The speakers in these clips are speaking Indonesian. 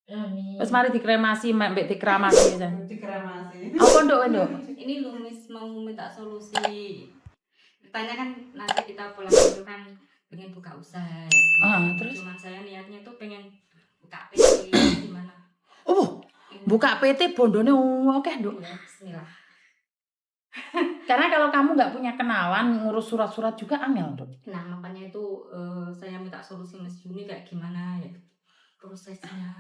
Amin. Wis mari dikremasi mbek dikramasi pisan. Dikremasi. Apa nduk? Ini lu mau minta solusi. Katanya kan nanti kita pulang itu kan pengen buka usaha ya. Terus? Cuma saya niatnya tuh pengen buka PT gimana? Buka PT bondone akeh, Nduk. Ya, bismillah. Karena kalau kamu nggak punya kenalan ngurus surat-surat juga angel, Nduk. Nah, makanya itu saya minta solusi Mas Juni kayak gimana ya prosesnya.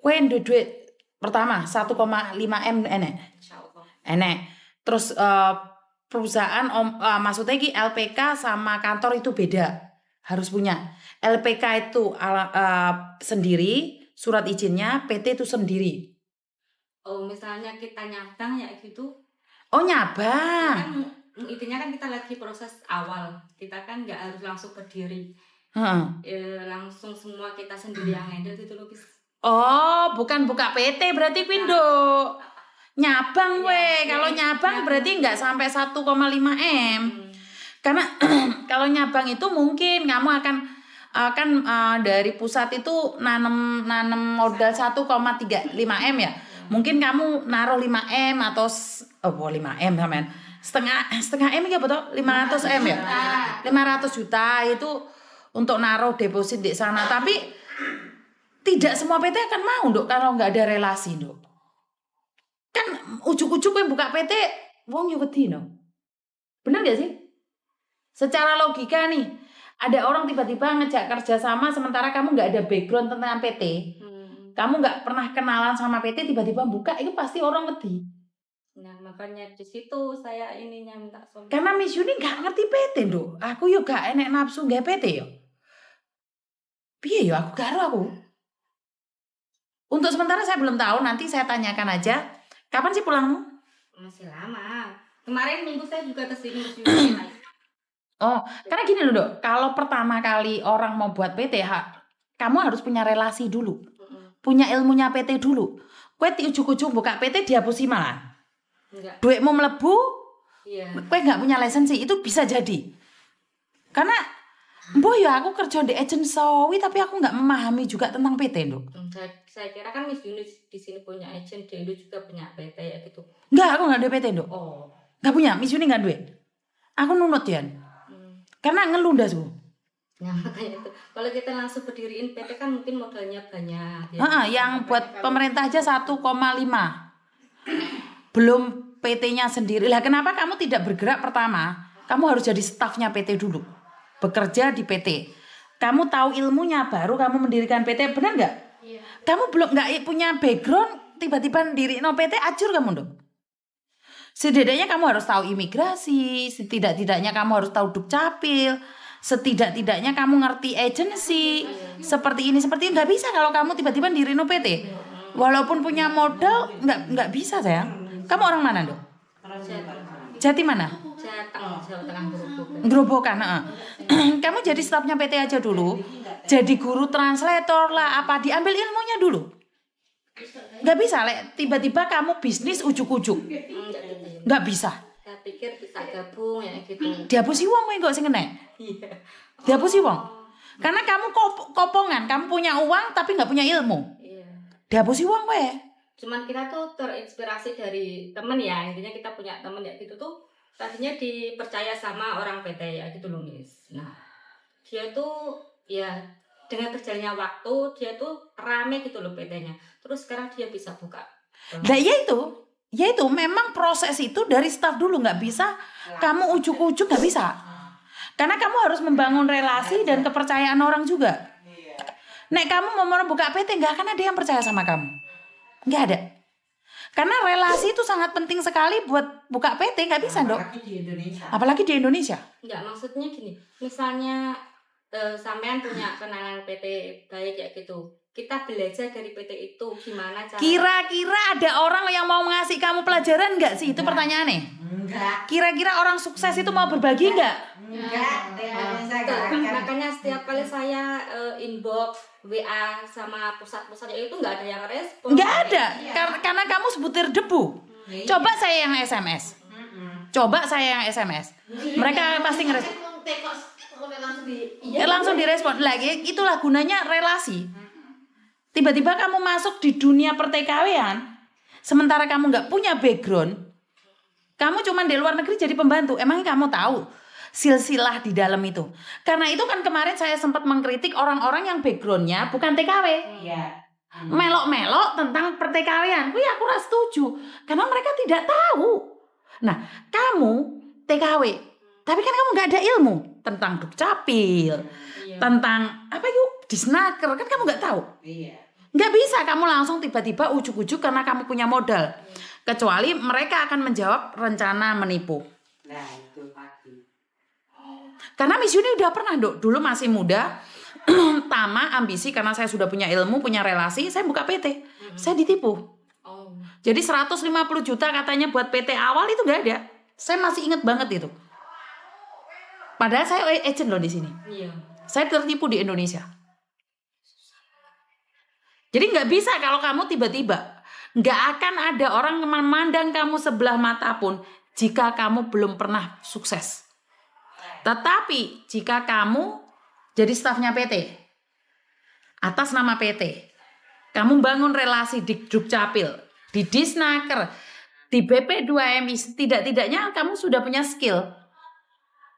Kowe ndek duit pertama 1,5 M enek. Insyaallah. Enek. Terus perusahaan maksudnya iki LPK sama kantor itu beda. Harus punya. LPK itu sendiri, surat izinnya, PT itu sendiri. Oh, misalnya kita nyabang ya gitu. Oh, nyabang. Kan intinya kan kita lagi proses awal. Kita kan nggak harus langsung berdiri. Langsung semua kita sendiri yang handle itu loh. Oh, bukan buka PT berarti kuwi, Nduk. Nyabang we. Kalau nyabang berarti nggak sampai 1,5 M. Karena kalau nyabang itu mungkin kamu akan dari pusat itu nanam modal 1,35 M ya. Mungkin kamu naruh 5 M atau 5 M sampean. Setengah M ya betul 500 M ya. 500 juta itu untuk naruh deposit di sana. Tapi tidak semua PT akan mau, Nduk, kalau nggak ada relasi, Nduk. Kan ujuk-ujuk yang buka PT wong yo wedi, no. Bener gak sih? Secara logika nih, ada orang tiba-tiba ngejak kerja sama sementara kamu nggak ada background tentang PT. Kamu nggak pernah kenalan sama PT, tiba-tiba buka, itu pasti orang wedi. Nah, makanya di situ saya ininya minta solusi. Karena Miss Yuni nggak ngerti PT, Nduk. Aku yo gak enek nafsu nggak PT yo. Piye yo aku karo aku. Untuk sementara saya belum tahu, nanti saya tanyakan aja. Kapan sih pulangmu? Masih lama. Kemarin minggu saya juga kesini. Oh, karena gini loh, Dok. Kalau pertama kali orang mau buat PT, kamu harus punya relasi dulu. Punya ilmunya PT dulu. Kue ujuk-ujuk buka PT dihapusi malah. Enggak. Duitmu melebu, iya. Kue nggak punya lisensi, itu bisa jadi. Karena Mbok ya aku kerja di agent sawi tapi aku nggak memahami juga tentang PT, Nduk. Saya kira kan Miss Yuni di sini punya agent, di Indo juga punya PT ya gitu. Enggak, aku nggak ada PT, Nduk. Oh. Nggak punya, Miss Yuni nggak duit. Aku nunut ya. Karena ngelundas Bu. Nah, makanya itu. Kalau kita langsung berdiriin PT kan mungkin modalnya banyak. Ya. Yang buat pemerintah aja 1,5. Belum PT-nya sendiri. Lah kenapa kamu tidak bergerak pertama? Kamu harus jadi stafnya PT dulu. Bekerja di PT. Kamu tahu ilmunya baru kamu mendirikan PT, benar nggak? Iya. Kamu belum nggak punya background, tiba-tiba mendirikan PT, acur kamu dong. Setidaknya kamu harus tahu imigrasi, setidak-tidaknya kamu harus tahu dukcapil, setidak-tidaknya kamu ngerti agensi, seperti ini nggak bisa kalau kamu tiba-tiba mendirikan PT. Walaupun punya modal, nggak bisa sayang. Kamu orang mana dong? Jati mana? Jawa Tengah Gerobokan. Kamu jadi stafnya PT aja dulu. Jadi guru translator lah, apa diambil ilmunya dulu. Gak bisa, tiba-tiba kamu bisnis ujuk-ujuk. Gak bisa. Saya pikir bisa gabung ya gitu. Dihapusi wong kowe kok sing kena. Iya. Dihapusi wong. Karena kamu kopongan, kamu punya uang tapi nggak punya ilmu. Iya. Dihapusi wong kowe. Cuman kita tuh terinspirasi dari temen ya, intinya kita punya temen ya gitu tuh. Tadinya dipercaya sama orang PT ya gitu loh, Miss. Nah, dia tuh ya dengan berjalannya waktu dia tuh rame gitu loh PT-nya. Terus sekarang dia bisa buka. Nah, ya itu memang proses itu dari staf dulu, nggak bisa kamu ujuk-ujuk, nggak bisa. Karena kamu harus membangun relasi dan kepercayaan orang juga. Nek kamu mau buka PT, nggak akan ada yang percaya sama kamu, nggak ada. Karena relasi itu sangat penting sekali buat buka PT, nggak bisa dong. Apalagi di Indonesia. Enggak, maksudnya gini, misalnya sampean punya kenalan PT baik ya gitu. Kita belajar dari PT itu gimana cara. Kira-kira ada orang yang mau ngasih kamu pelajaran nggak sih? Itu pertanyaannya. Enggak. Kira-kira orang sukses itu mau berbagi nggak? Enggak. Makanya setiap kali saya inbox WA sama pusat-pusat itu nggak ada yang respon. Nggak ada, karena kamu sebutir debu. Coba saya yang SMS. Mereka pasti ngerespon. Langsung direspon. Lagi itulah gunanya relasi. Tiba-tiba kamu masuk di dunia perTKW-an, sementara kamu nggak punya background, kamu cuma di luar negeri jadi pembantu. Emangnya kamu tahu silsilah di dalam itu? Karena itu kan kemarin saya sempat mengkritik orang-orang yang backgroundnya bukan TKW. Iya. Melok-melok tentang perTKW-an. Wih, aku ora setuju. Karena mereka tidak tahu. Nah, kamu TKW, tapi kan kamu nggak ada ilmu tentang Dukcapil, Iya. tentang apa yuk Disnaker, kan kamu nggak tahu. Iya. Nggak bisa kamu langsung tiba-tiba ujuk-ujuk karena kamu punya modal. Kecuali mereka akan menjawab rencana menipu. Nah, itu pasti. Karena Miss Yuni udah pernah dulu masih muda, tamak, ambisi, karena saya sudah punya ilmu, punya relasi, saya buka PT. Saya ditipu. Oh. Jadi 150 juta katanya buat PT awal itu nggak ada. Saya masih ingat banget itu. Padahal saya agent loh di sini. Iya. Saya tertipu di Indonesia. Jadi nggak bisa kalau kamu tiba-tiba. Nggak akan ada orang memandang kamu sebelah mata pun jika kamu belum pernah sukses. Tetapi jika kamu jadi stafnya PT, atas nama PT, kamu bangun relasi di Dukcapil, di Disnaker, di BP2MI, tidak-tidaknya kamu sudah punya skill.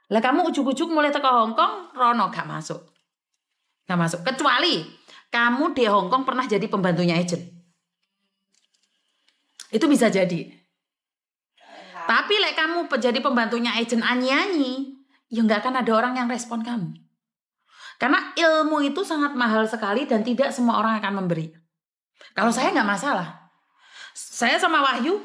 Lah kamu ujuk-ujuk mulai teko Hongkong, Rono gak masuk. Gak masuk. Kecuali kamu di Hongkong pernah jadi pembantunya agent. Itu bisa jadi. Tapi lek kamu jadi pembantunya agent anyi-anyi, ya gak akan ada orang yang respon kamu. Karena ilmu itu sangat mahal sekali dan tidak semua orang akan memberi. Kalau saya gak masalah. Saya sama Wahyu,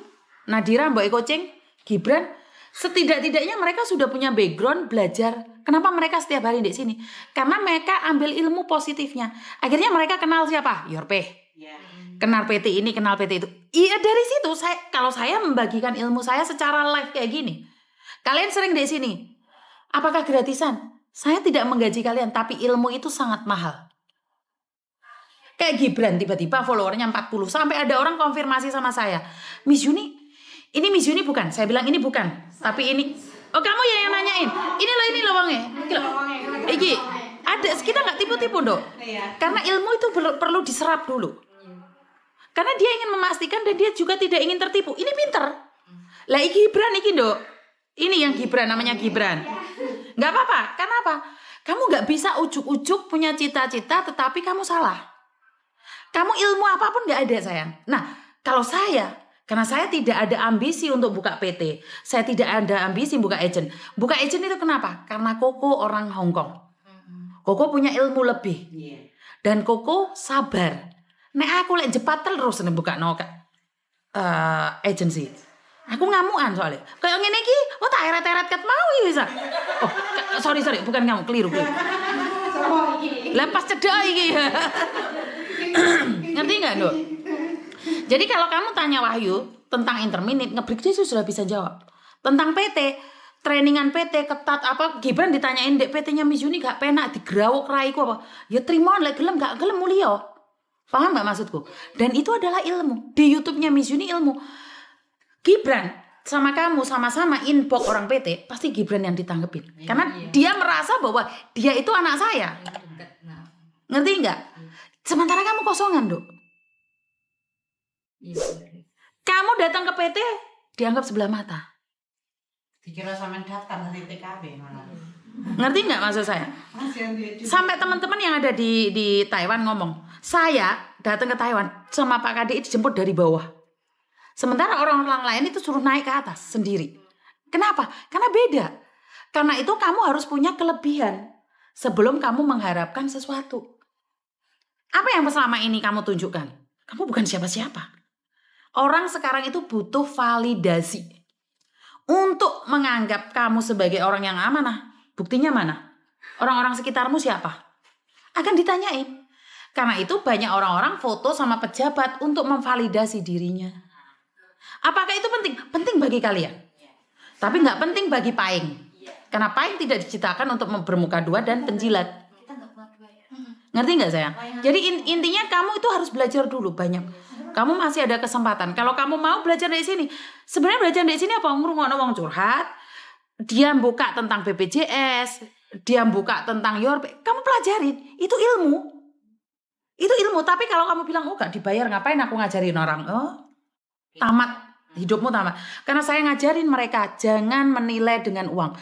Nadira, Mbak Eko Cing, Gibran, setidak-tidaknya mereka sudah punya background belajar. Kenapa mereka setiap hari di sini? Karena mereka ambil ilmu positifnya. Akhirnya mereka kenal siapa? Yorpe. Iya. Kenal PT ini, kenal PT itu. Iya, dari situ kalau saya membagikan ilmu saya secara live kayak gini. Kalian sering di sini. Apakah gratisan? Saya tidak menggaji kalian, tapi ilmu itu sangat mahal. Kayak Gibran tiba-tiba followernya 40. Sampai ada orang konfirmasi sama saya. Miss Yuni, ini Miss Yuni bukan? Saya bilang ini bukan. Tapi ini. Oh, kamu ya yang nanyain. Ini loh wongnya. Iki. Ada, kita nggak tipu-tipu dok. Iya. Karena ilmu itu perlu diserap dulu. Karena dia ingin memastikan dan dia juga tidak ingin tertipu. Ini pinter. Lah Gibran iki dok. Ini yang Gibran, namanya Gibran. Nggak apa-apa. Karena apa? Kamu nggak bisa ujuk-ujuk punya cita-cita tetapi kamu salah. Kamu ilmu apapun nggak ada sayang. Nah, kalau saya, karena saya tidak ada ambisi untuk buka PT, saya tidak ada ambisi buka agent. Buka agent itu kenapa? Karena Koko orang Hong Kong. Koko punya ilmu lebih. Iya. Dan Koko sabar. Nek aku lek jepat terus nek buka agency. Aku ngamuan soalnya. Kayak ngene iki, tak eret-eret ket mau ya bisa. Oh, sorry, bukan kamu, keliru. Lah pas cedek iki. Ngerti nggak dok? Jadi kalau kamu tanya Wahyu tentang interminute, ngebreak dia sudah bisa jawab. Tentang PT, trainingan PT ketat apa? Gibran ditanyain dek PT-nya Miss Yuni gak penak digerawuk raiku apa? Ya terima lek gelem gak gelem mulia. Paham gak maksudku? Dan itu adalah ilmu. Di YouTube-nya Miss Yuni ilmu. Gibran sama kamu sama-sama inbox orang PT, pasti Gibran yang ditanggepin. Karena dia merasa bahwa dia itu anak saya. Ngerti nggak? Sementara kamu kosongan, Dok. Iya. Kamu datang ke PT dianggap sebelah mata. Dikira sama daftar dari TKB malah. Ngerti nggak maksud saya? Sampai teman-teman yang ada di Taiwan ngomong, saya datang ke Taiwan sama Pak KDI dijemput dari bawah. Sementara orang-orang lain itu suruh naik ke atas sendiri. Kenapa? Karena beda. Karena itu kamu harus punya kelebihan sebelum kamu mengharapkan sesuatu. Apa yang selama ini kamu tunjukkan? Kamu bukan siapa-siapa. Orang sekarang itu butuh validasi untuk menganggap kamu sebagai orang yang amanah. Buktinya mana? Orang-orang sekitarmu siapa? Akan ditanyain. Karena itu banyak orang-orang foto sama pejabat untuk memvalidasi dirinya. Apakah itu penting? Penting bagi kalian. Tapi nggak penting bagi Paing. Karena Paing tidak diciptakan untuk bermuka dua dan penjilat. Ngerti nggak sayang? Jadi intinya kamu itu harus belajar dulu banyak. Kamu masih ada kesempatan. Kalau kamu mau belajar dari sini, sebenarnya belajar dari sini apa? Ngrungokno wong curhat. Dia buka tentang BPJS, dia buka tentang Yorpe. Kamu pelajarin. Itu ilmu. Itu ilmu. Tapi kalau kamu bilang oh gak dibayar, ngapain aku ngajarin orang? Oh, tamat hidupmu tamat. Karena saya ngajarin mereka jangan menilai dengan uang.